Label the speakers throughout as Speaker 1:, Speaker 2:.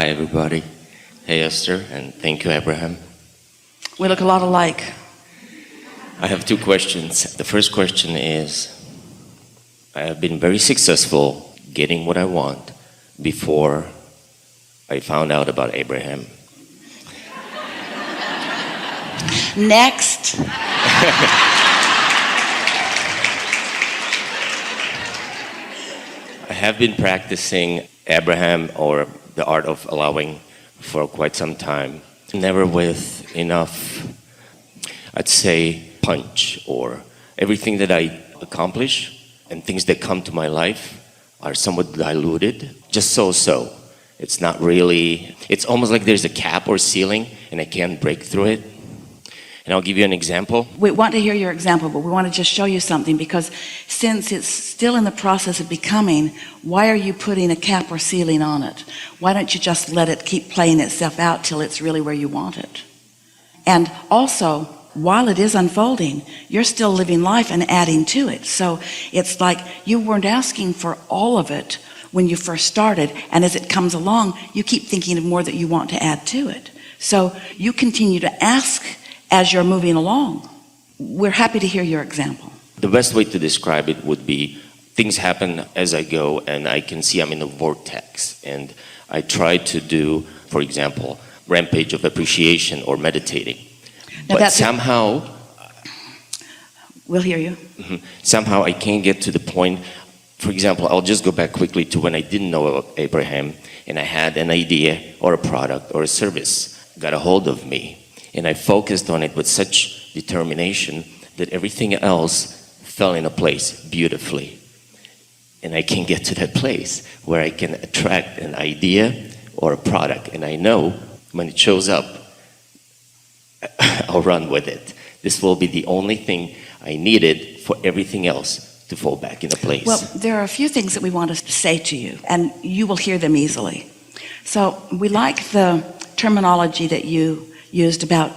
Speaker 1: Hi, everybody. Hey, Esther, and thank you, Abraham.
Speaker 2: We look a lot alike.
Speaker 1: I have two questions. The first question is, I have been very successful getting what I want before I found out about Abraham.
Speaker 2: Next.
Speaker 1: I have been practicing Abraham, or the art of allowing, for quite some time. Never with enough, I'd say, punch, or everything that I accomplish and things that come to my life are somewhat diluted, just so. It's not really, it's almost like there's a cap or ceiling and I can't break through it. And I'll give you an example.
Speaker 2: We want to hear your example, but we want to just show you something, because since it's still in the process of becoming, why are you putting a cap or ceiling on it? Why don't you just let it keep playing itself out till it's really where you want it? And also, while it is unfolding, you're still living life and adding to it. So it's like you weren't asking for all of it when you first started, and as it comes along, you keep thinking of more that you want to add to it. So you continue to ask as you're moving along. We're happy to hear your example.
Speaker 1: The best way to describe it would be, things happen as I go and I can see I'm in a vortex, and I try to do, for example, rampage of appreciation or meditating.
Speaker 2: Now
Speaker 1: but somehow,
Speaker 2: we'll hear you.
Speaker 1: Somehow I can't get to the point. For example, I'll just go back quickly to when I didn't know about Abraham and I had an idea or a product or a service got a hold of me. And I focused on it with such determination that everything else fell into place beautifully. And I can get to that place where I can attract an idea or a product. And I know when it shows up, I'll run with it. This will be the only thing I needed for everything else to fall back into place.
Speaker 2: Well, there are a few things that we want to say to you, and you will hear them easily. So we like the terminology that you used about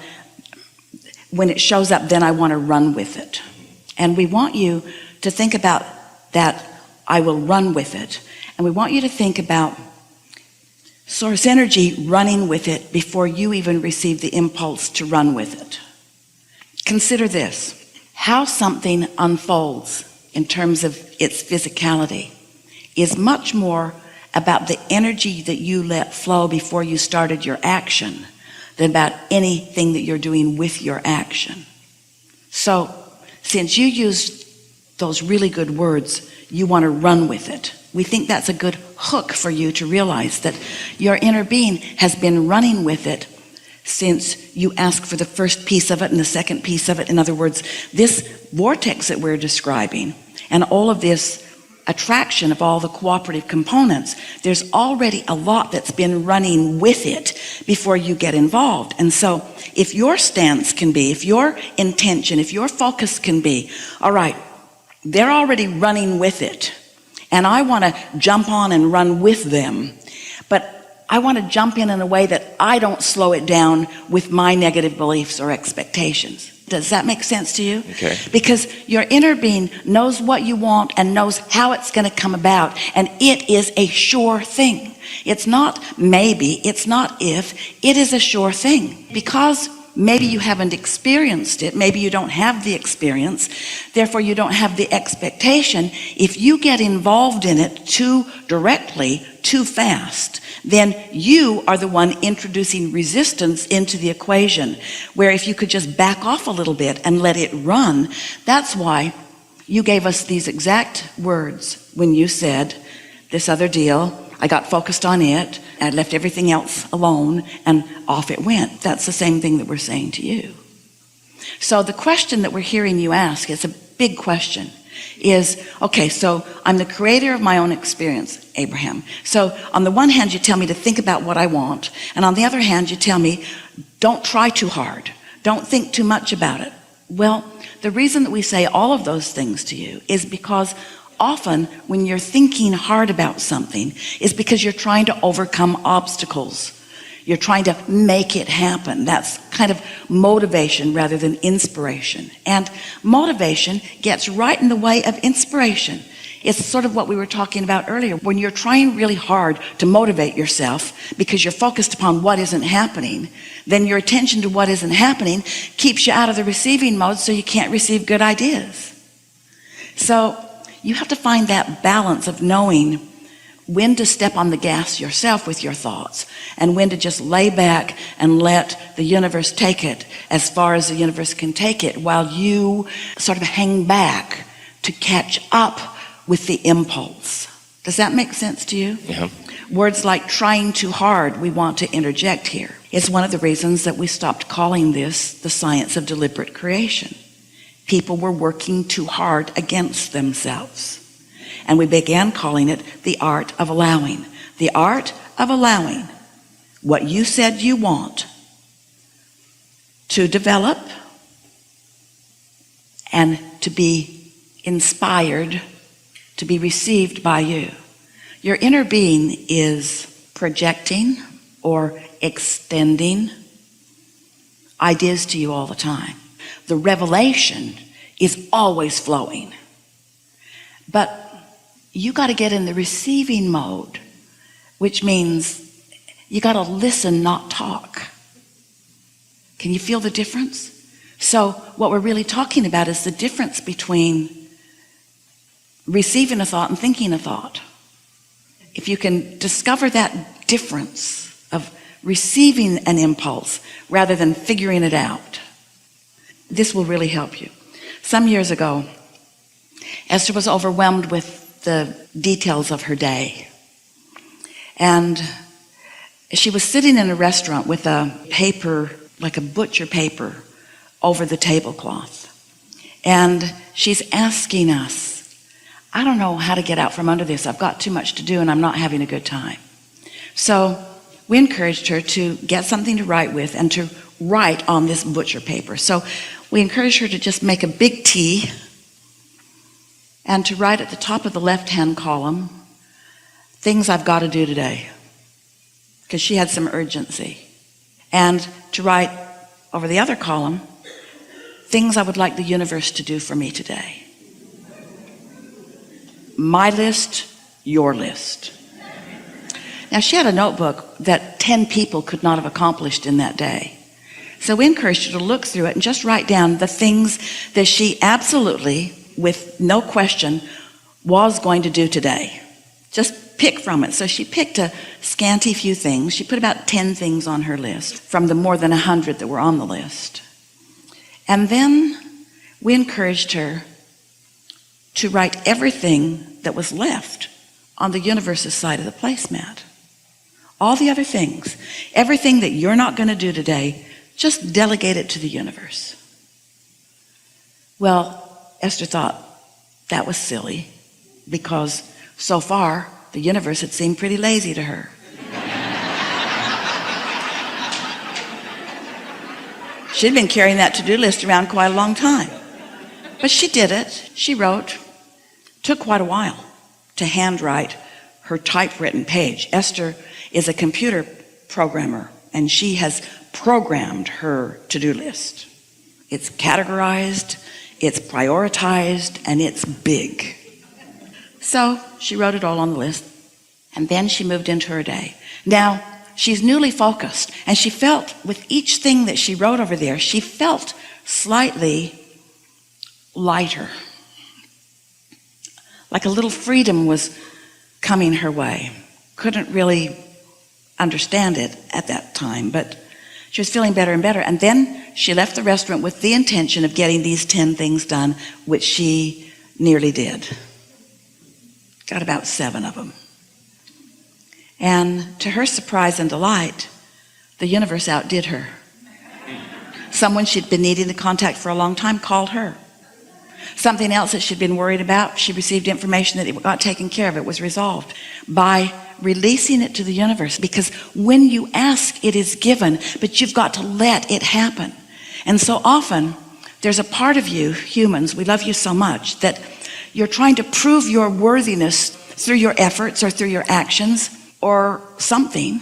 Speaker 2: when it shows up, then I want to run with it. And we want you to think about that, I will run with it. And we want you to think about source energy running with it before you even receive the impulse to run with it. Consider this: how something unfolds in terms of its physicality is much more about the energy that you let flow before you started your action than about anything that you're doing with your action. So since you used those really good words, you want to run with it. We think that's a good hook for you to realize that your inner being has been running with it since you asked for the first piece of it and the second piece of it. In other words, this vortex that we're describing and all of this attraction of all the cooperative components, there's already a lot that's been running with it before you get involved. And so if your stance can be, if your intention, if your focus can be, all right, they're already running with it, and I want to jump on and run with them, but I want to jump in a way that I don't slow it down with my negative beliefs or expectations. Does that make sense to you?
Speaker 1: Okay.
Speaker 2: Because your inner being knows what you want and knows how it's going to come about, and it is a sure thing. It's not maybe, it's not if, it is a sure thing. Because maybe you haven't experienced it, maybe you don't have the experience, therefore you don't have the expectation. If you get involved in it too directly, too fast, then you are the one introducing resistance into the equation, where if you could just back off a little bit and let it run. That's why you gave us these exact words when you said, this other deal, I got focused on it, I left everything else alone, and off it went. That's the same thing that we're saying to you. So the question that we're hearing you ask, it's a big question, is, okay, so I'm the creator of my own experience, Abraham. So on the one hand, you tell me to think about what I want, and on the other hand, you tell me, don't try too hard, don't think too much about it. Well, the reason that we say all of those things to you is because often when you're thinking hard about something is because you're trying to overcome obstacles. You're trying to make it happen. That's kind of motivation rather than inspiration. And motivation gets right in the way of inspiration. It's sort of what we were talking about earlier. When you're trying really hard to motivate yourself because you're focused upon what isn't happening, then your attention to what isn't happening keeps you out of the receiving mode, so you can't receive good ideas. So you have to find that balance of knowing when to step on the gas yourself with your thoughts and when to just lay back and let the universe take it as far as the universe can take it, while you sort of hang back to catch up with the impulse. Does that make sense to you?
Speaker 1: Yeah.
Speaker 2: Words like trying too hard, we want to interject here. It's one of the reasons that we stopped calling this the science of deliberate creation. People were working too hard against themselves. And we began calling it the art of allowing. The art of allowing what you said you want to develop and to be inspired, to be received by you. Your inner being is projecting or extending ideas to you all the time. The revelation is always flowing. But you got to get in the receiving mode, which means you got to listen, not talk. Can you feel the difference? So what we're really talking about is the difference between receiving a thought and thinking a thought. If you can discover that difference of receiving an impulse rather than figuring it out, this will really help you. Some years ago, Esther was overwhelmed with the details of her day. And she was sitting in a restaurant with a paper, like a butcher paper, over the tablecloth. And she's asking us, I don't know how to get out from under this. I've got too much to do and I'm not having a good time. So we encouraged her to get something to write with and to write on this butcher paper. So we encouraged her to just make a big T and to write at the top of the left-hand column, things I've got to do today, because she had some urgency. And to write over the other column, things I would like the universe to do for me today. My list, your list. Now, she had a notebook that 10 people could not have accomplished in that day. So we encouraged her to look through it and just write down the things that she absolutely, with no question, was going to do today. Just pick from it. So she picked a scanty few things. She put about 10 things on her list from the more than 100 that were on the list. And then we encouraged her to write everything that was left on the universe's side of the placemat. All the other things, everything that you're not going to do today, just delegate it to the universe. Well, Esther thought that was silly, because so far the universe had seemed pretty lazy to her. She'd been carrying that to-do list around quite a long time. But she did it. She wrote. Took quite a while to handwrite her typewritten page. Esther is a computer programmer, and she has programmed her to-do list. It's categorized, it's prioritized, and it's big. So she wrote it all on the list, and then she moved into her day. Now, she's newly focused, and she felt with each thing that she wrote over there, she felt slightly lighter. Like a little freedom was coming her way. Couldn't really understand it at that time, but she was feeling better and better. And then she left the restaurant with the intention of getting these 10 things done, which she nearly did. Got about 7 of them. And to her surprise and delight, the universe outdid her. Someone she'd been needing to contact for a long time called her. Something else that she'd been worried about, she received information that it got taken care of. It was resolved by releasing it to the universe, because when you ask, it is given, but you've got to let it happen. And so often there's a part of you, humans, we love you so much, that you're trying to prove your worthiness through your efforts or through your actions or something.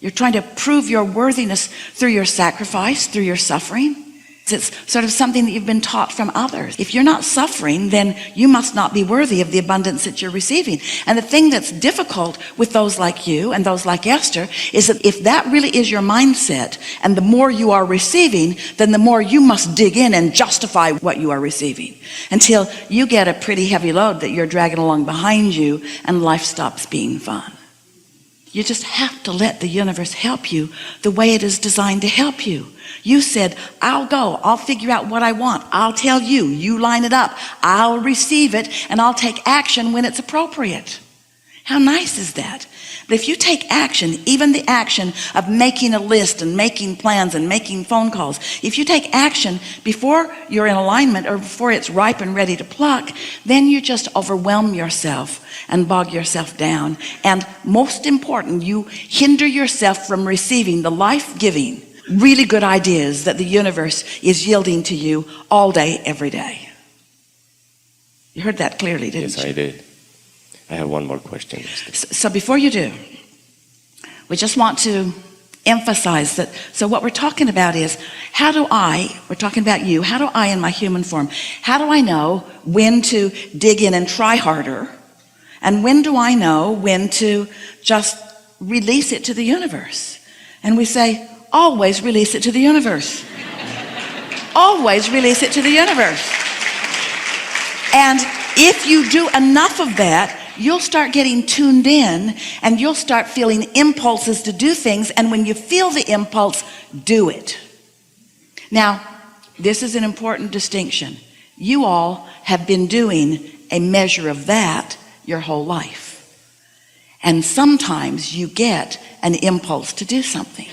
Speaker 2: You're trying to prove your worthiness through your sacrifice, through your suffering. It's sort of something that you've been taught from others. If you're not suffering, then you must not be worthy of the abundance that you're receiving. And the thing that's difficult with those like you and those like Esther is that if that really is your mindset, and the more you are receiving, then the more you must dig in and justify what you are receiving, until you get a pretty heavy load that you're dragging along behind you and life stops being fun. You just have to let the universe help you the way it is designed to help you. You said, I'll go, I'll figure out what I want, I'll tell you, you line it up, I'll receive it, and I'll take action when it's appropriate. How nice is that? But if you take action, even the action of making a list and making plans and making phone calls, if you take action before you're in alignment or before it's ripe and ready to pluck, then you just overwhelm yourself and bog yourself down. And most important, you hinder yourself from receiving the life-giving, really good ideas that the universe is yielding to you all day, every day. You heard that clearly, didn't you?
Speaker 1: Yes, I did. I have one more question.
Speaker 2: So before you do, we just want to emphasize that. So what we're talking about is, we're talking about you, how do I in my human form, how do I know when to dig in and try harder? And when do I know when to just release it to the universe? And we say, always release it to the universe. Always release it to the universe. And if you do enough of that, you'll start getting tuned in and you'll start feeling impulses to do things. And when you feel the impulse, do it. Now, this is an important distinction. You all have been doing a measure of that your whole life. And sometimes you get an impulse to do something,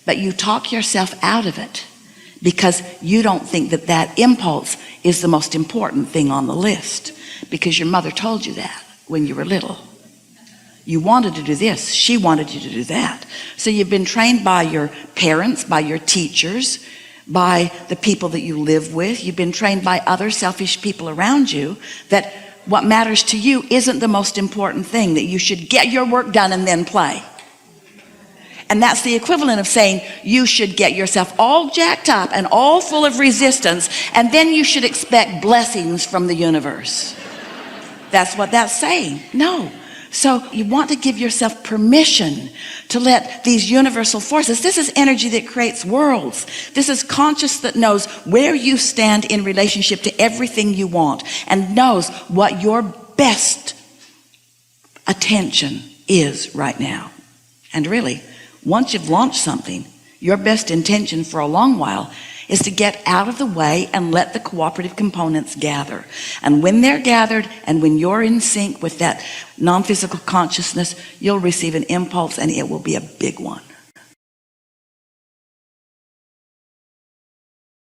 Speaker 2: but you talk yourself out of it because you don't think that that impulse is the most important thing on the list, because your mother told you that when you were little. You wanted to do this, she wanted you to do that. So you've been trained by your parents, by your teachers, by the people that you live with. You've been trained by other selfish people around you that what matters to you isn't the most important thing, that you should get your work done and then play. And that's the equivalent of saying you should get yourself all jacked up and all full of resistance, and then you should expect blessings from the universe. That's what that's saying. No. So you want to give yourself permission to let these universal forces, this is energy that creates worlds. This is conscious that knows where you stand in relationship to everything you want and knows what your best attention is right now. And really, once you've launched something, your best intention for a long while is to get out of the way and let the cooperative components gather. And when they're gathered and when you're in sync with that non-physical consciousness, you'll receive an impulse and it will be a big one.